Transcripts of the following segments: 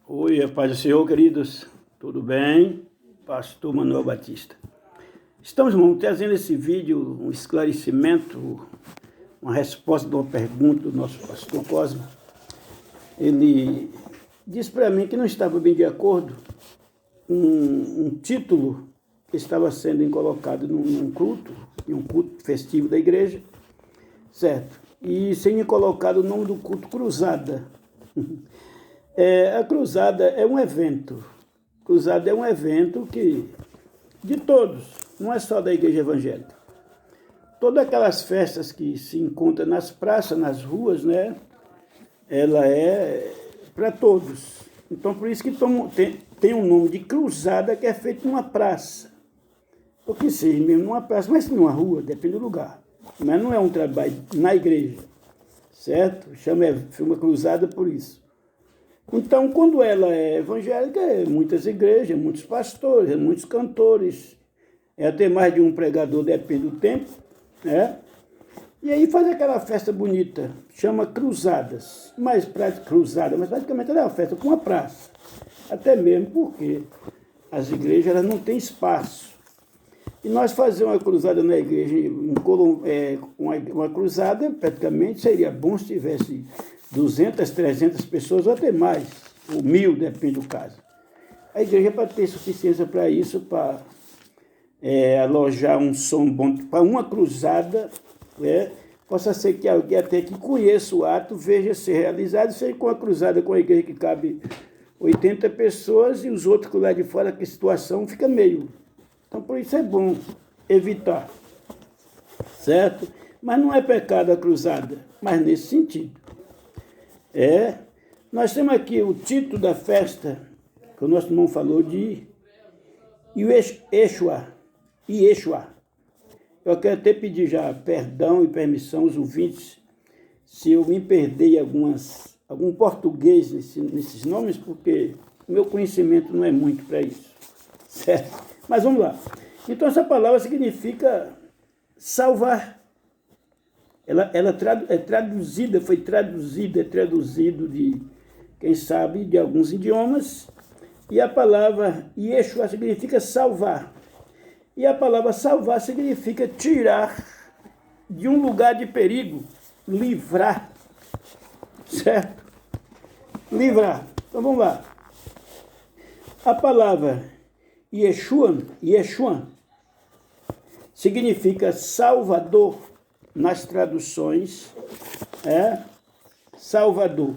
Oi, a paz do Senhor, queridos. Tudo bem? Pastor Manuel Batista. Estamos, irmão, trazendo esse vídeo, um esclarecimento, uma resposta de uma pergunta do nosso pastor Cosme. Ele disse para mim que não estava bem de acordo com um título que estava sendo colocado num culto, em um culto festivo da igreja, certo? E sendo colocado o nome do culto Cruzada. A cruzada é um evento. Cruzada é um evento que, de todos, não é só da igreja evangélica. Todas aquelas festas que se encontram nas praças, nas ruas, né? Ela é para todos. Então, por isso que tem um nome de cruzada que é feito numa praça. Ou que seja, mesmo numa praça, mas numa rua, depende do lugar. Mas não é um trabalho na igreja, certo? Chama cruzada por isso. Então, quando ela é evangélica, é muitas igrejas, muitos pastores, muitos cantores, é até mais de um pregador, depende do tempo, né? E aí faz aquela festa bonita, chama cruzadas, mas praticamente ela é uma festa com uma praça, até mesmo porque as igrejas elas não têm espaço. E nós fazer uma cruzada na igreja, uma cruzada, praticamente seria bom se tivesse 200, 300 pessoas ou até mais, ou 1000, depende do caso. A igreja, para ter suficiência para isso, para alojar um som bom, para uma cruzada, possa ser que alguém até que conheça o ato, veja ser realizado, seja com a cruzada com a igreja que cabe 80 pessoas e os outros que lá de fora, que a situação fica meio. Então, por isso é bom evitar, certo? Mas não é pecado a cruzada, mas nesse sentido. Nós temos aqui o título da festa, que o nosso irmão falou de Yeshua. Eu quero até pedir já perdão e permissão aos ouvintes se eu me perder algum português nesses nomes, porque o meu conhecimento não é muito para isso, certo? Mas vamos lá. Então essa palavra significa salvar. Ela é traduzida, foi traduzida, é traduzido de, quem sabe, de alguns idiomas. E a palavra Yeshua significa salvar. E a palavra salvar significa tirar de um lugar de perigo, livrar. Certo? Livrar. Então vamos lá. A palavra Yeshua significa salvador. Nas traduções, Salvador.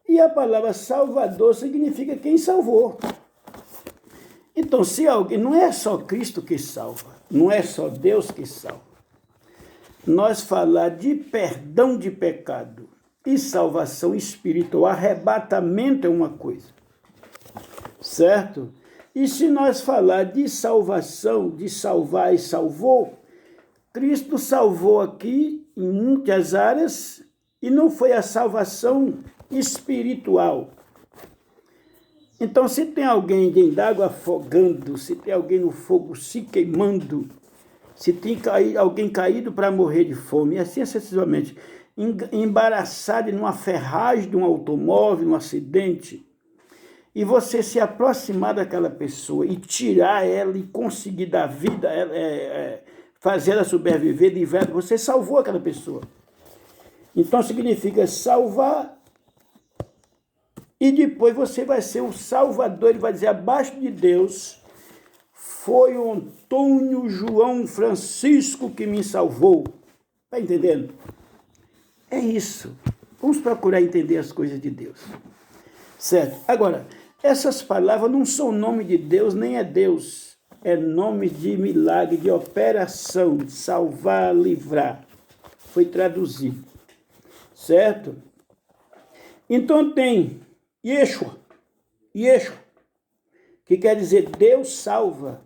E a palavra Salvador significa quem salvou. Então, se alguém, não é só Cristo que salva, não é só Deus que salva. Nós falar de perdão de pecado e salvação espiritual, arrebatamento é uma coisa, certo? E se nós falar de salvação, de salvar e salvou, Cristo salvou aqui em muitas áreas e não foi a salvação espiritual. Então, se tem alguém dentro d'água afogando, se tem alguém no fogo se queimando, se tem alguém caído para morrer de fome, e assim sucessivamente, embaraçado numa ferragem de um automóvel, num acidente, e você se aproximar daquela pessoa e tirar ela e conseguir dar vida, fazer ela sobreviver, livrar, você salvou aquela pessoa. Então significa salvar e depois você vai ser o salvador, ele vai dizer, abaixo de Deus, foi o Antônio João Francisco que me salvou. Está entendendo? É isso. Vamos procurar entender as coisas de Deus. Certo? Agora, essas palavras não são nome de Deus, nem é Deus. É nome de milagre, de operação, salvar, livrar. Foi traduzido. Certo? Então tem Yeshua, que quer dizer Deus salva.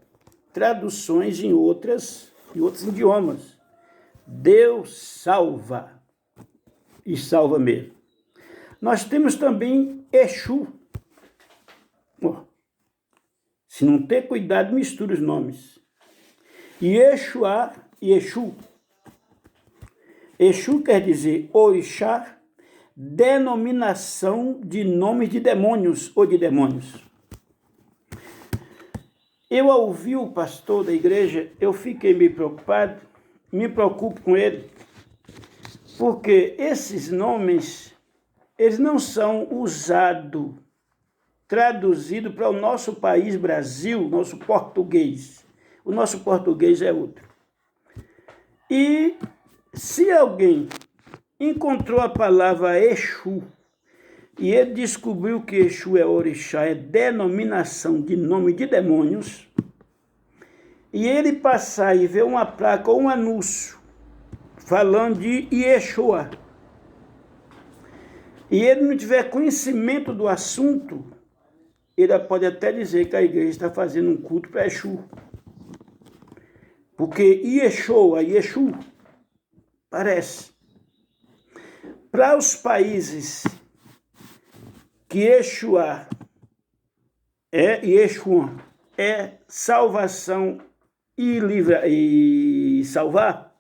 Traduções em outros idiomas. Deus salva. E salva mesmo. Nós temos também Exu. Se não ter cuidado, mistura os nomes. Yeshua e Exu. Exu quer dizer orixá, denominação de nomes de demônios ou de demônios. Eu, ao ouvir o pastor da igreja, eu fiquei meio preocupado, me preocupo com ele, porque esses nomes, eles não são usados, traduzidos para o nosso país, Brasil, nosso português. O nosso português é outro. E se alguém encontrou a palavra Exu, e ele descobriu que Exu é orixá, é denominação de nome de demônios, e ele passar e ver uma placa ou um anúncio falando de Yeshua, e ele não tiver conhecimento do assunto, ele pode até dizer que a igreja está fazendo um culto para Exu. Porque Yeshua, Yeshu, parece. Para os países que Yeshua é salvação e salvar,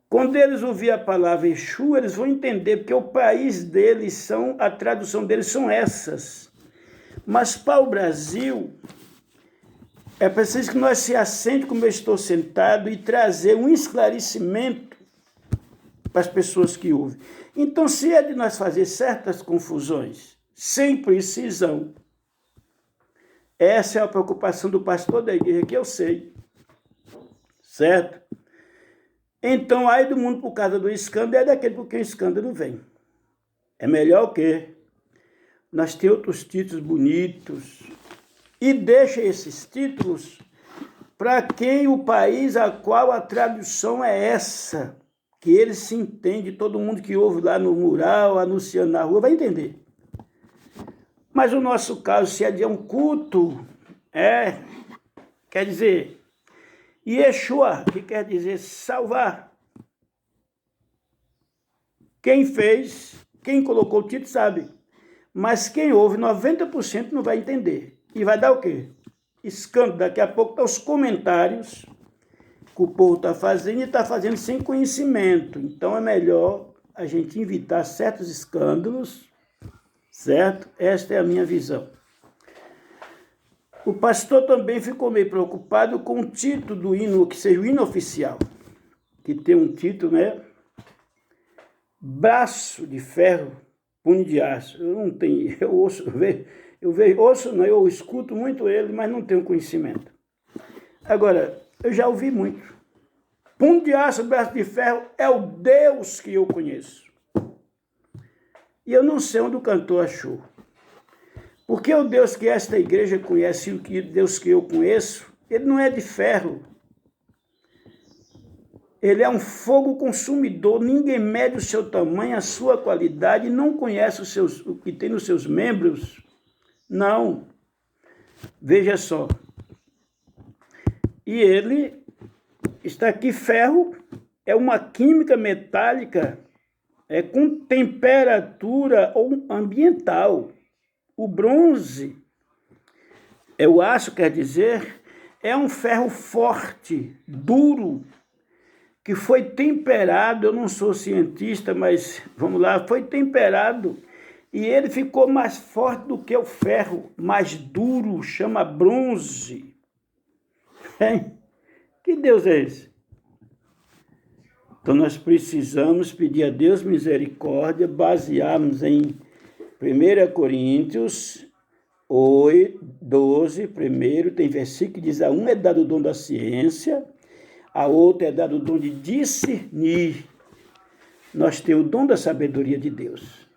quando eles ouvirem a palavra Exu, eles vão entender, porque o país deles a tradução deles são essas. Mas para o Brasil, é preciso que nós se assente como eu estou sentado e trazer um esclarecimento para as pessoas que ouvem. Então, se é de nós fazer certas confusões, sem precisão, essa é a preocupação do pastor da igreja, que eu sei, certo? Então, aí do mundo por causa do escândalo, é daquele por quem o escândalo vem. É melhor o quê? Nós temos outros títulos bonitos, e deixa esses títulos para quem o país a qual a tradução é essa, que ele se entende, todo mundo que ouve lá no mural, anunciando na rua, vai entender. Mas o nosso caso, se é de um culto, quer dizer, Yeshua, que quer dizer salvar. Quem fez, quem colocou o título sabe, mas quem ouve, 90% não vai entender. E vai dar o quê? Escândalo. Daqui a pouco estão os comentários que o povo está fazendo e está fazendo sem conhecimento. Então é melhor a gente evitar certos escândalos, certo? Esta é a minha visão. O pastor também ficou meio preocupado com o título do hino, que seja o hino oficial, que tem um título, né? Braço de ferro, punho de aço. Eu não tenho, eu escuto muito ele, mas não tenho conhecimento. Agora, eu já ouvi muito. Punho de aço, braço de ferro é o Deus que eu conheço. E eu não sei onde o cantor achou. Porque o Deus que esta igreja conhece e o Deus que eu conheço, ele não é de ferro. Ele é um fogo consumidor, ninguém mede o seu tamanho, a sua qualidade, não conhece o que tem nos seus membros. Não. Veja só. E ele está aqui, ferro é uma química metálica com temperatura ambiental. O bronze, o aço quer dizer, é um ferro forte, duro, que foi temperado, eu não sou cientista, mas vamos lá, foi temperado e ele ficou mais forte do que o ferro, mais duro, chama bronze. Que Deus é esse? Então nós precisamos pedir a Deus misericórdia, basearmos em 1 Coríntios 8, 12, primeiro, tem versículo que diz, a um é dado o dom da ciência, a outra é dado o dom de discernir. Nós temos o dom da sabedoria de Deus,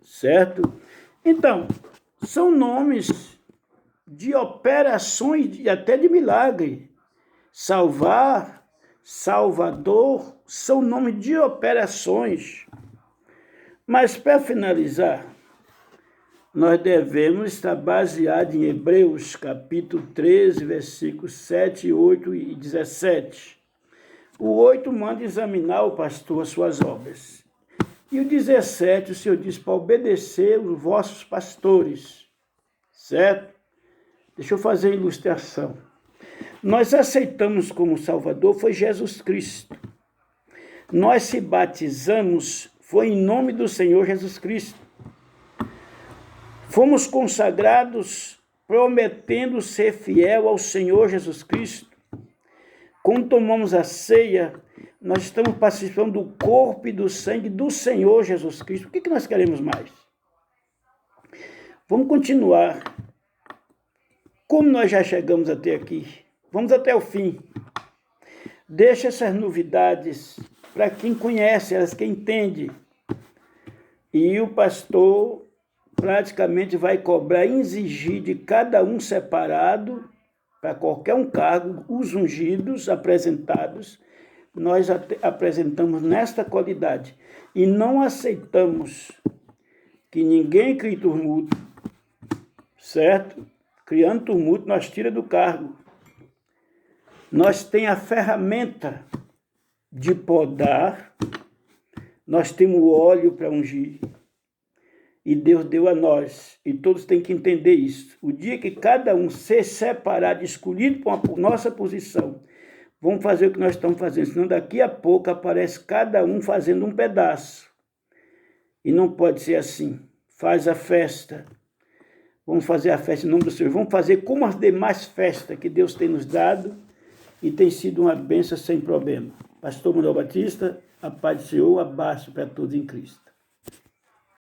certo? Então, são nomes de operações, até de milagre. Salvar, Salvador, são nomes de operações. Mas, para finalizar, nós devemos estar baseados em Hebreus, capítulo 13, versículos 7, 8 e 17. O 8 manda examinar o pastor as suas obras. E o 17, o Senhor diz para obedecer os vossos pastores. Certo? Deixa eu fazer a ilustração. Nós aceitamos como Salvador foi Jesus Cristo. Nós se batizamos foi em nome do Senhor Jesus Cristo. Fomos consagrados prometendo ser fiel ao Senhor Jesus Cristo. Quando tomamos a ceia, nós estamos participando do corpo e do sangue do Senhor Jesus Cristo. O que nós queremos mais? Vamos continuar. Como nós já chegamos até aqui, vamos até o fim. Deixa essas novidades para quem conhece elas, quem entende. E o pastor praticamente vai cobrar, exigir de cada um separado, para qualquer um cargo, os ungidos apresentados, nós apresentamos nesta qualidade. E não aceitamos que ninguém crie tumulto, certo? Criando tumulto, nós tira do cargo. Nós temos a ferramenta de podar, nós temos o óleo para ungir, e Deus deu a nós, e todos têm que entender isso. O dia que cada um ser separado, escolhido por nossa posição, vamos fazer o que nós estamos fazendo, senão daqui a pouco aparece cada um fazendo um pedaço. E não pode ser assim. Faz a festa. Vamos fazer a festa em nome do Senhor. Vamos fazer como as demais festas que Deus tem nos dado, e tem sido uma bênção sem problema. Pastor Manuel Batista, a paz do Senhor, abraço para todos em Cristo.